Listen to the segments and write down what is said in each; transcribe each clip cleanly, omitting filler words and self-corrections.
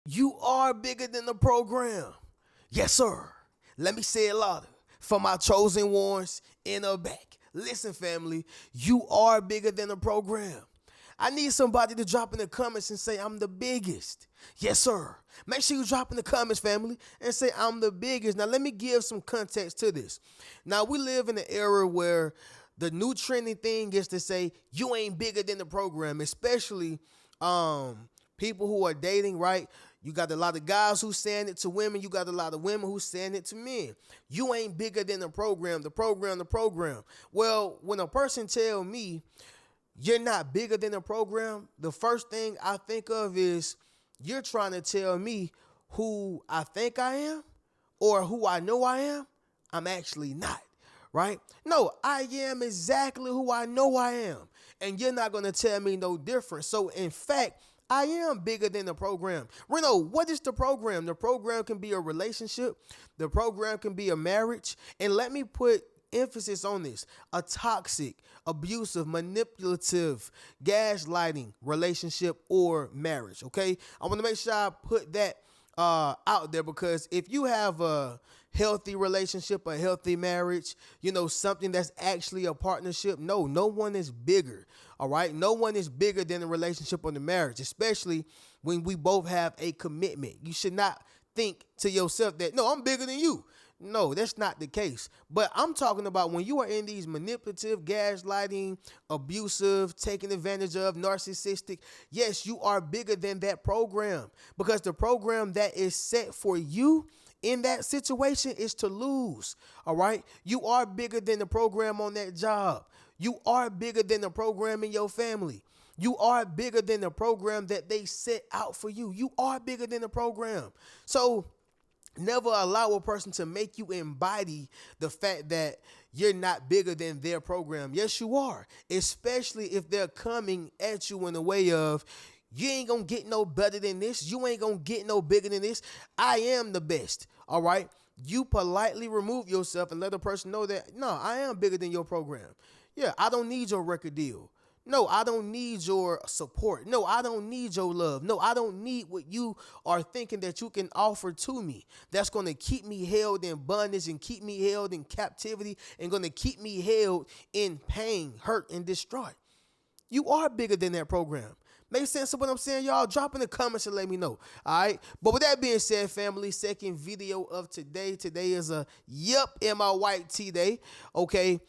You are bigger than the program. Yes, sir. Let me say it louder. For my chosen ones in the back. Listen, family, you are bigger than the program. I need somebody to drop in the comments and say, I'm the biggest. Yes, sir. Make sure you drop in the comments, family, and say, I'm the biggest. Now, let me give some context to this. Now, we live in an era where the new trending thing is to say, you ain't bigger than the program, especially people who are dating, right? You got a lot of guys who saying it to women. You got a lot of women who saying it to men. You ain't bigger than the program, the program, the program. Well, when a person tell me you're not bigger than the program, the first thing I think of is you're trying to tell me who I think I am or who I know I am. I'm actually not, right? No, I am exactly who I know I am. And you're not going to tell me no different. So, in fact, I am bigger than the program. Reno, what is the program? The program can be a relationship. The program can be a marriage. And let me put emphasis on this: a toxic, abusive, manipulative, gaslighting relationship or marriage. Okay, I want to make sure I put that out there, because if you have a healthy relationship, a healthy marriage, something that's actually a partnership, no one is bigger. All right, no one is bigger than the relationship or the marriage, especially when we both have a commitment. You should not think to yourself that, no, I'm bigger than you. No, that's not the case. But I'm talking about when you are in these manipulative, gaslighting, abusive, taking advantage of, narcissistic, yes, you are bigger than that program, because the program that is set for you in that situation is to lose. All right. You are bigger than the program on that job. You are bigger than the program in your family. You are bigger than the program that they set out for you. You are bigger than the program. So, never allow a person to make you embody the fact that you're not bigger than their program. Yes, you are, especially if they're coming at you in a way of, you ain't gonna get no better than this. You ain't gonna get no bigger than this. I am the best. All right. You politely remove yourself and let a person know that, no, I am bigger than your program. Yeah, I don't need your record deal. No, I don't need your support. No, I don't need your love. No, I don't need what you are thinking that you can offer to me. That's going to keep me held in bondage and keep me held in captivity and going to keep me held in pain, hurt, and distraught. You are bigger than that program. Make sense of what I'm saying, y'all? Drop in the comments and let me know. All right. But with that being said, family, second video of today. Today is a Yup in my white tea day. Okay.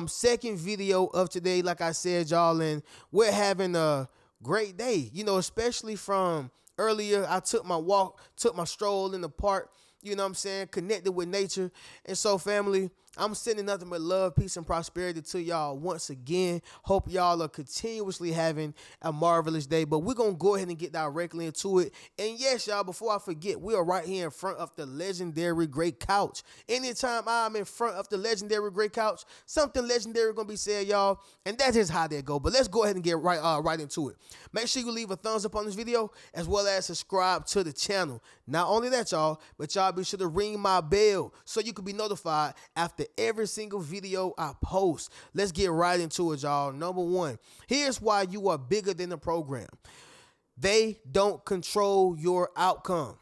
Second video of today, like I said, y'all, and we're having a great day, especially from earlier. I took my walk, took my stroll in the park, what I'm saying, connected with nature. And so, family, I'm sending nothing but love, peace, and prosperity to y'all once again. Hope y'all are continuously having a marvelous day. But we're going to go ahead and get directly into it. And yes, y'all, before I forget, we are right here in front of the legendary Great Couch. Anytime I'm in front of the legendary Great Couch, something legendary going to be said, y'all. And that is how that go. But let's go ahead and get right into it. Make sure you leave a thumbs up on this video, as well as subscribe to the channel. Not only that, y'all, but y'all be sure to ring my bell so you can be notified after every single video I post. Let's get right into it, y'all. Number one, here's why you are bigger than the program. They don't control your outcome.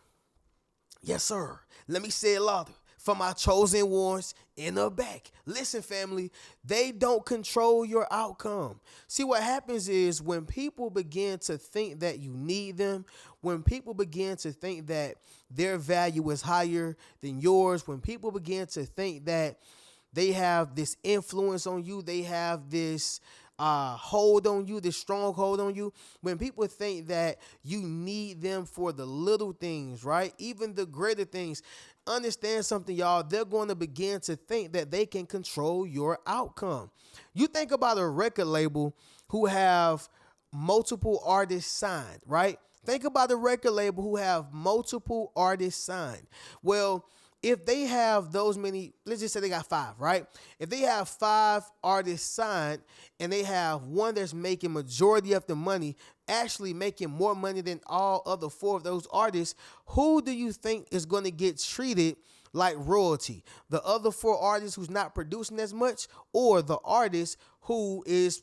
Yes, sir. Let me say it louder. For my chosen ones in the back. Listen, family, they don't control your outcome. See, what happens is when people begin to think that you need them, when people begin to think that their value is higher than yours, when people begin to think that they have this influence on you, they have this hold on you, this strong hold on you. When people think that you need them for the little things, right? Even the greater things, understand something, y'all. They're going to begin to think that they can control your outcome. You think about a record label who have multiple artists signed, right? Think about a record label who have multiple artists signed. Well, if they have those many, let's just say they got 5, right? If they have 5 artists signed and they have one that's making majority of the money, actually making more money than all other 4 of those artists, who do you think is going to get treated like royalty? The other 4 artists who's not producing as much, or the artist who is,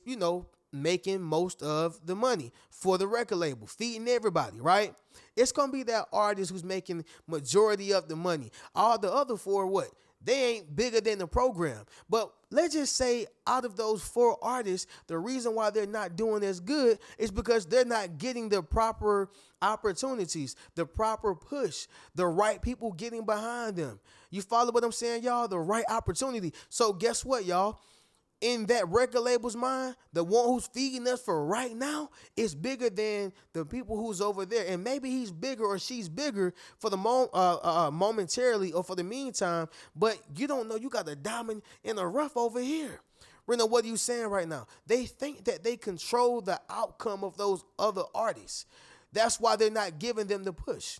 making most of the money for the record label, feeding everybody, right? It's gonna be that artist who's making majority of the money. All the other four, what? They ain't bigger than the program. But let's just say out of those four artists, the reason why they're not doing as good is because they're not getting the proper opportunities, the proper push, the right people getting behind them. You follow what I'm saying, y'all? The right opportunity. So guess what, y'all? In that record label's mind, the one who's feeding us for right now is bigger than the people who's over there. And maybe he's bigger or she's bigger for the momentarily or for the meantime, but you don't know you got a diamond in the rough over here. Reno, what are you saying right now? They think that they control the outcome of those other artists. That's why they're not giving them the push.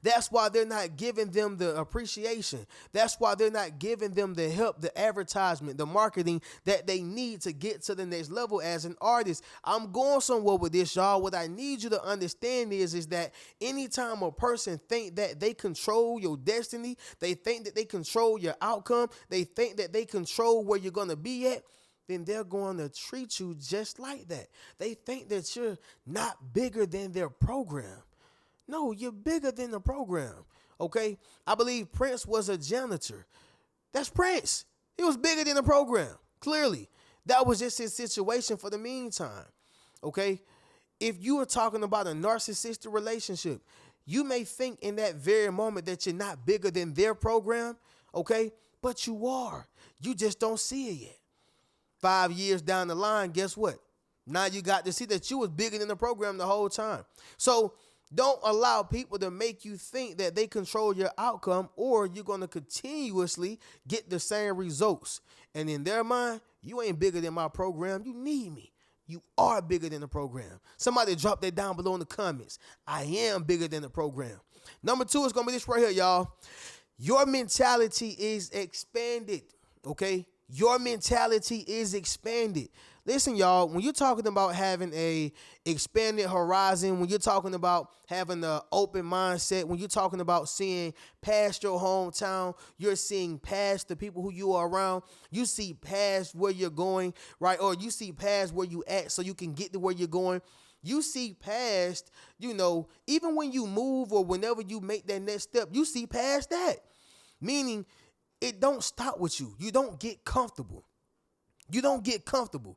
That's why they're not giving them the appreciation. That's why they're not giving them the help, the advertisement, the marketing that they need to get to the next level as an artist. I'm going somewhere with this, y'all. What I need you to understand is that anytime a person think that they control your destiny, they think that they control your outcome, they think that they control where you're going to be at, then they're going to treat you just like that. They think that you're not bigger than their program. No, you're bigger than the program, okay? I believe Prince was a janitor. That's Prince. He was bigger than the program, clearly. That was just his situation for the meantime, okay? If you are talking about a narcissistic relationship, you may think in that very moment that you're not bigger than their program, okay? But you are. You just don't see it yet. 5 years down the line, guess what? Now you got to see that you was bigger than the program the whole time. So don't allow people to make you think that they control your outcome, or you're going to continuously get the same results. And in their mind, you ain't bigger than my program. You need me. You are bigger than the program. Somebody drop that down below in the comments. I am bigger than the program. Number 2 is going to be this right here, y'all. Your mentality is expanded, okay? Your mentality is expanded. Listen, y'all, when you're talking about having a expanded horizon, when you're talking about having an open mindset, when you're talking about seeing past your hometown, you're seeing past the people who you are around, you see past where you're going, right? Or you see past where you at so you can get to where you're going. You see past, even when you move or whenever you make that next step, you see past that. Meaning it don't stop with you. You don't get comfortable. You don't get comfortable.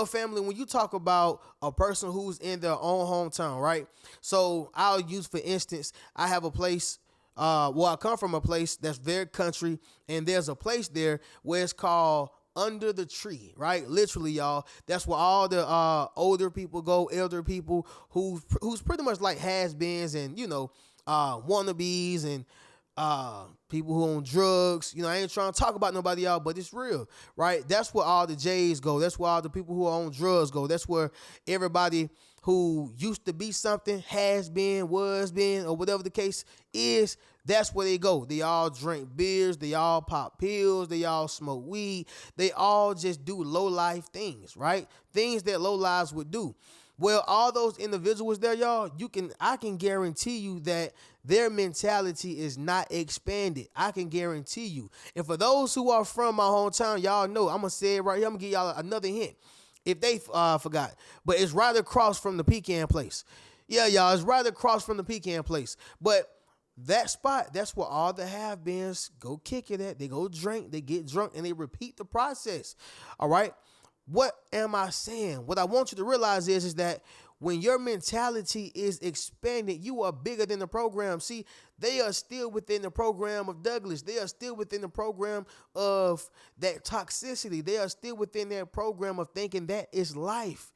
Family, when you talk about a person who's in their own hometown, right? So I'll use, for instance, I have a place, I come from a place that's very country, and there's a place there where it's called Under the Tree, right? Literally, y'all. That's where all the older people go, elder people who's pretty much like has-beens and, wannabes and people who own drugs. I ain't trying to talk about nobody, y'all, but it's real, right? That's where all the J's go. That's where all the people who own drugs go. That's where everybody who used to be something, has been, was been, or whatever the case is, that's where they go. They all drink beers. They all pop pills. They all smoke weed. They all just do low-life things, right? Things that low-lives would do. Well, all those individuals there, y'all, I can guarantee you that their mentality is not expanded. I can guarantee you. And for those who are from my hometown, y'all know, I'm going to say it right here. I'm going to give y'all another hint if they forgot. But it's right across from the Pecan Place. Yeah, y'all, it's right across from the Pecan Place. But that spot, that's where all the have-beens go kick it at. They go drink, they get drunk, and they repeat the process. All right? What am I saying? What I want you to realize is that when your mentality is expanded, you are bigger than the program. See, they are still within the program of Douglas. They are still within the program of that toxicity. They are still within that program of thinking that is life.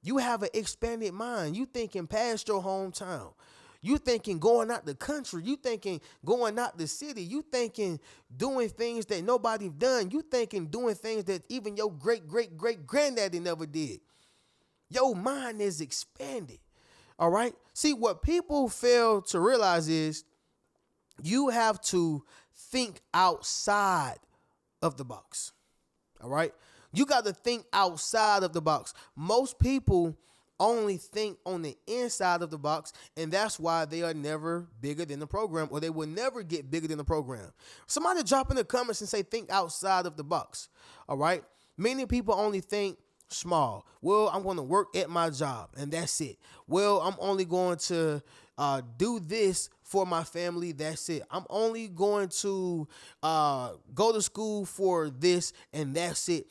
You have an expanded mind. You thinking past your hometown. You thinking going out the country. You thinking going out the city. You thinking doing things that nobody done. You thinking doing things that even your great-great-great-granddaddy never did. Your mind is expanded. All right? See, what people fail to realize is you have to think outside of the box. All right? You got to think outside of the box. Most people only think on the inside of the box, and that's why they are never bigger than the program, or they will never get bigger than the program. Somebody drop in the comments and say, think outside of the box. All right? Many people only think small. Well, I'm going to work at my job and that's it. Well, I'm only going to do this for my family. That's it. I'm only going to go to school for this and that's it.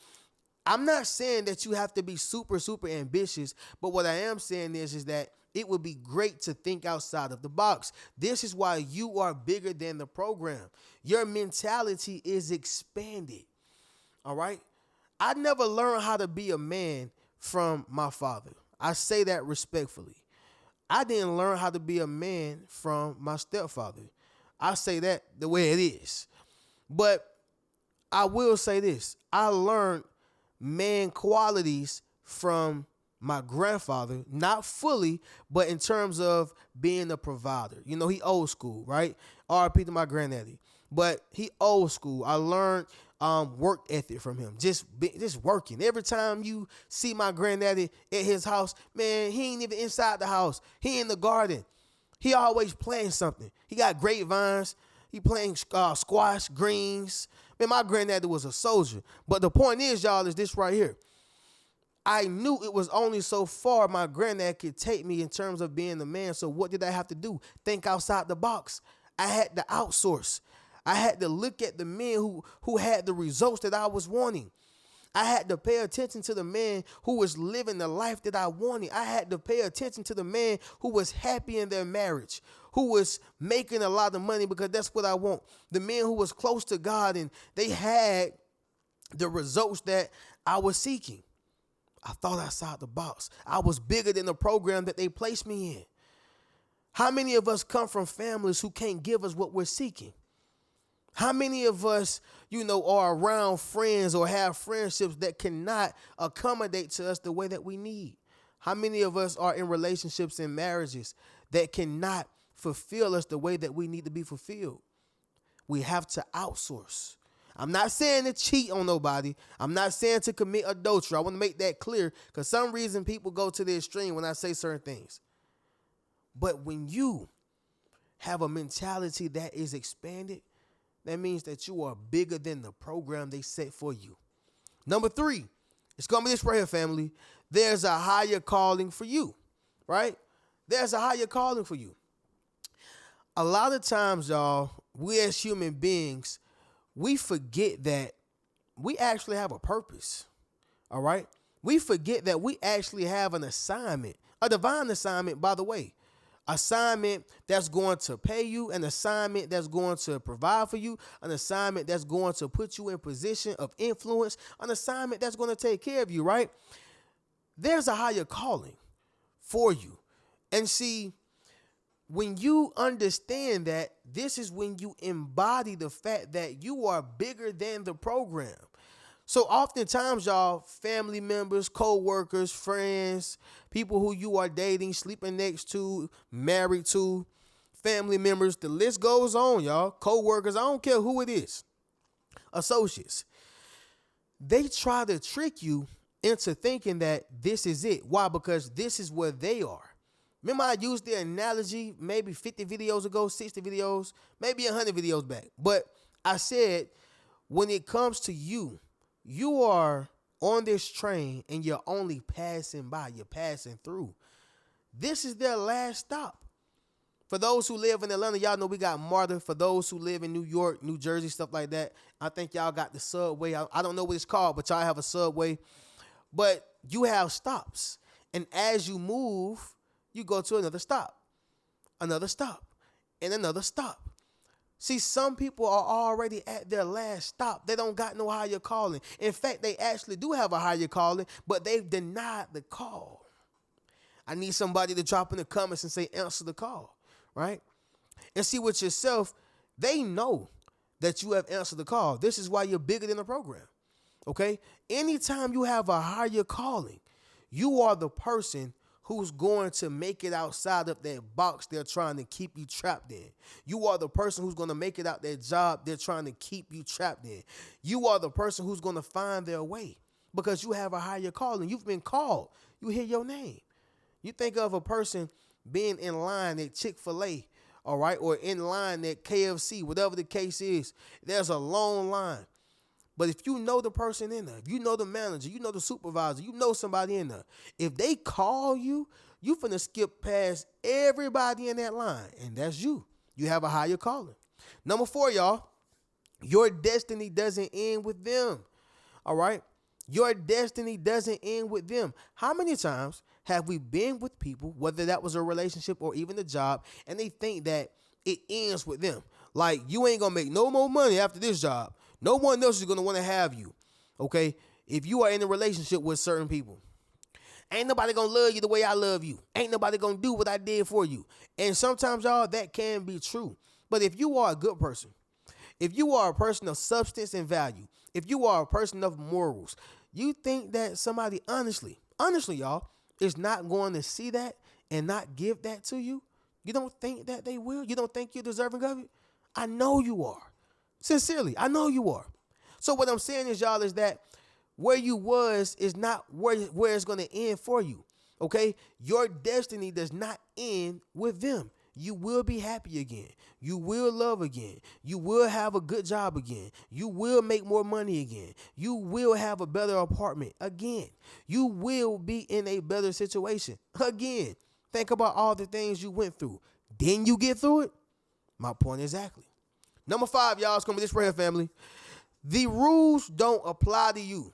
I'm not saying that you have to be super, super ambitious, but what I am saying is that it would be great to think outside of the box. This is why you are bigger than the program. Your mentality is expanded. All right. I never learned how to be a man from my father. I say that respectfully. I didn't learn how to be a man from my stepfather. I say that the way it is. But I will say this. I learned man qualities from my grandfather, not fully, but in terms of being a provider. You know, he old school, right? RP to my granddaddy. But he old school. I learned work ethic from him. Just working. Every time you see my granddaddy at his house, man, he ain't even inside the house. He in the garden. He always playing something. He got grapevines. He playing squash, greens. Man, my granddaddy was a soldier. But the point is, y'all, is this right here. I knew it was only so far my granddad could take me in terms of being a man. So what did I have to do? Think outside the box. I had to outsource. I had to look at the men who had the results that I was wanting. I had to pay attention to the man who was living the life that I wanted. I had to pay attention to the man who was happy in their marriage, who was making a lot of money because that's what I want. The man who was close to God and they had the results that I was seeking. I thought outside the box. I was bigger than the program that they placed me in. How many of us come from families who can't give us what we're seeking? How many of us, are around friends or have friendships that cannot accommodate to us the way that we need? How many of us are in relationships and marriages that cannot fulfill us the way that we need to be fulfilled? We have to outsource. I'm not saying to cheat on nobody. I'm not saying to commit adultery. I want to make that clear because some reason people go to the extreme when I say certain things. But when you have a mentality that is expanded, that means that you are bigger than the program they set for you. Number 3, it's going to be this right here, family. There's a higher calling for you, right? There's a higher calling for you. A lot of times, y'all, we as human beings, we forget that we actually have a purpose, all right? We forget that we actually have an assignment, a divine assignment, by the way. Assignment that's going to pay you, an assignment that's going to provide for you, an assignment that's going to put you in position of influence, an assignment that's going to take care of you, right? There's a higher calling for you. And see, when you understand that, this is when you embody the fact that you are bigger than the program. So oftentimes, y'all, family members, co-workers, friends, people who you are dating, sleeping next to, married to, family members, the list goes on, y'all. Co-workers, I don't care who it is, associates. They try to trick you into thinking that this is it. Why? Because this is where they are. Remember I used the analogy maybe 50 videos ago, 60 videos, maybe 100 videos back. But I said when it comes to you, you are on this train and you're only passing by. You're passing through. This is their last stop. For those who live in Atlanta, y'all know we got MARTA. For those who live in New York, New Jersey, stuff like that, I think y'all got the subway. I don't know what it's called, but y'all have a subway. But you have stops. And as you move, you go to another stop, and another stop. See, some people are already at their last stop. They don't got no higher calling. In fact, they actually do have a higher calling, but they've denied the call. I need somebody to drop in the comments and say, answer the call, right? And see, with yourself, they know that you have answered the call. This is why you're bigger than the program, okay? Anytime you have a higher calling, you are the person who's going to make it outside of that box they're trying to keep you trapped in. You are the person who's going to make it out that job they're trying to keep you trapped in. You are the person who's going to find their way because you have a higher calling. You've been called. You hear your name. You think of a person being in line at Chick-fil-A, all right, or in line at KFC, whatever the case is. There's a long line. But if you know the person in there, if you know the manager, you know the supervisor, you know somebody in there, if they call you, you finna skip past everybody in that line, and that's you. You have a higher calling. Number 4, y'all, your destiny doesn't end with them. All right? Your destiny doesn't end with them. How many times have we been with people, whether that was a relationship or even a job, and they think that it ends with them? Like, you ain't gonna make no more money after this job. No one else is gonna want to have you. Okay? If you are in a relationship with certain people, ain't nobody gonna love you the way I love you. Ain't nobody gonna do what I did for you. And sometimes, y'all, that can be true. But if you are a good person, if you are a person of substance and value, if you are a person of morals, you think that somebody honestly, y'all, is not going to see that and not give that to you? You don't think that they will? You don't think you're deserving of it? I know you are. Sincerely, I know you are. So what I'm saying is, y'all, is that where you was is not where it's going to end for you. Okay? Your destiny does not end with them. You will be happy again. You will love again. You will have a good job again. You will make more money again. You will have a better apartment again. You will be in a better situation again. Think about all the things you went through. Didn't you get through it? My point exactly. Number 5, y'all, it's going to be this right here, family. The rules don't apply to you.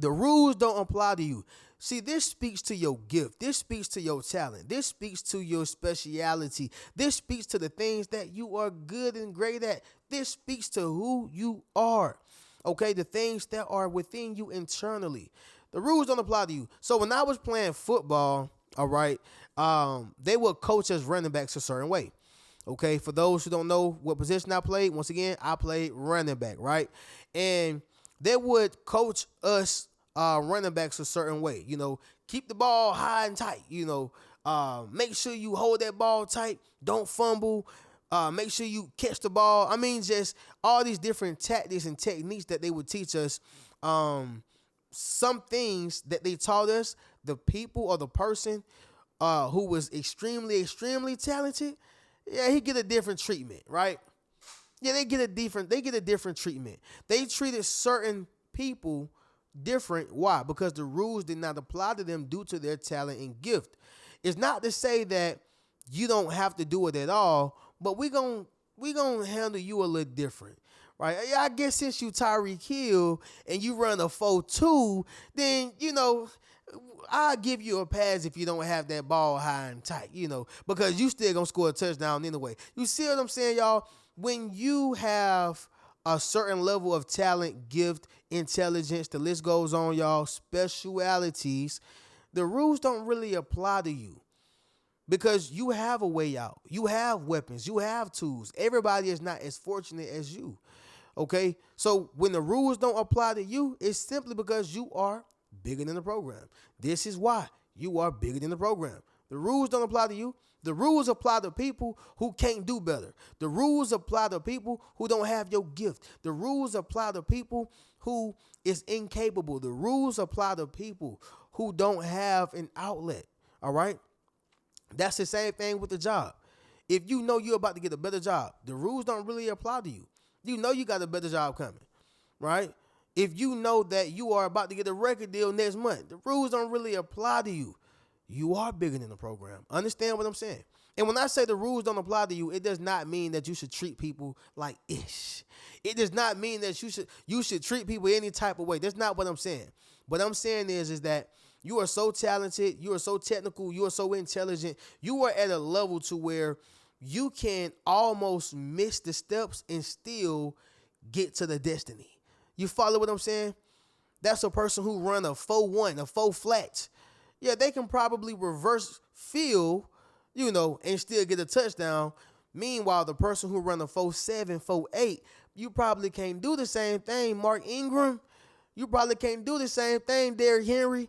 The rules don't apply to you. See, this speaks to your gift. This speaks to your talent. This speaks to your speciality. This speaks to the things that you are good and great at. This speaks to who you are. Okay, the things that are within you internally. The rules don't apply to you. So when I was playing football, all right, they would coach us running backs a certain way. Okay, for those who don't know what position I played, once again, I played running back, right? And they would coach us running backs a certain way. You know, keep the ball high and tight. You know, make sure you hold that ball tight. Don't fumble. Make sure you catch the ball. I mean, just all these different tactics and techniques that they would teach us. Some things that they taught us, the people or the person who was extremely, extremely talented, yeah, he get a different treatment, right? Yeah, they get a different treatment. They treated certain people different. Why? Because the rules did not apply to them due to their talent and gift. It's not to say that you don't have to do it at all, but we gonna handle you a little different, right? Yeah, I guess since you Tyreek Hill and you run a 4.2, then you know I'll give you a pass if you don't have that ball high and tight, you know, because you still gonna score a touchdown anyway. You see what I'm saying, y'all? When you have a certain level of talent, gift, intelligence, the list goes on, y'all, specialities, the rules don't really apply to you because you have a way out. You have weapons. You have tools. Everybody is not as fortunate as you, okay? So when the rules don't apply to you, it's simply because you are bigger than the program. This is why you are bigger than the program. The rules don't apply to you. The rules apply to people who can't do better. The rules apply to people who don't have your gift. The rules apply to people who is incapable. The rules apply to people who don't have an outlet. All right? That's the same thing with the job. If you know you're about to get a better job, the rules don't really apply to you. You know you got a better job coming, right? If you know that you are about to get a record deal next month, the rules don't really apply to you. You are bigger than the program. Understand what I'm saying? And when I say the rules don't apply to you, it does not mean that you should treat people like ish. It does not mean that you should treat people any type of way. That's not what I'm saying. What I'm saying is that you are so talented, you are so technical, you are so intelligent, you are at a level to where you can almost miss the steps and still get to the destiny. You follow what I'm saying? That's a person who run a 4.1, a 4 flat. Yeah, they can probably reverse field, you know, and still get a touchdown. Meanwhile, the person who run a 4.7, 4.8, you probably can't do the same thing. Mark Ingram, you probably can't do the same thing. Derrick Henry,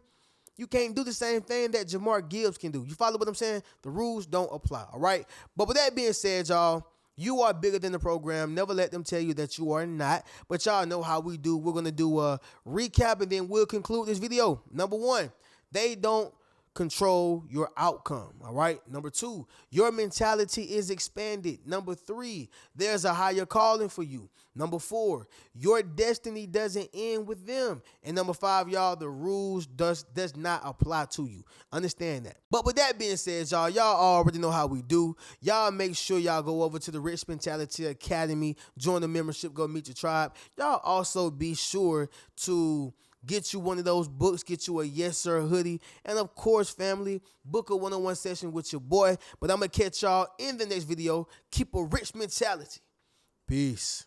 you can't do the same thing that Jamar Gibbs can do. You follow what I'm saying? The rules don't apply, all right? But with that being said, y'all, you are bigger than the program. Never let them tell you that you are not. But y'all know how we do. We're going to do a recap and then we'll conclude this video. Number 1, they don't control your outcome. All right. Number 2, your mentality is expanded. Number 3, there's a higher calling for you. Number 4, your destiny doesn't end with them. And number 5, y'all, the rules does not apply to you. Understand that. But with that being said, y'all already know how we do. Y'all make sure y'all go over to the Rich Mentality Academy, join the membership, go meet your tribe. Y'all also be sure to get you one of those books, get you a Yes Sir hoodie, and of course, family, book a one-on-one session with your boy. But I'm going to catch y'all in the next video. Keep a rich mentality. Peace.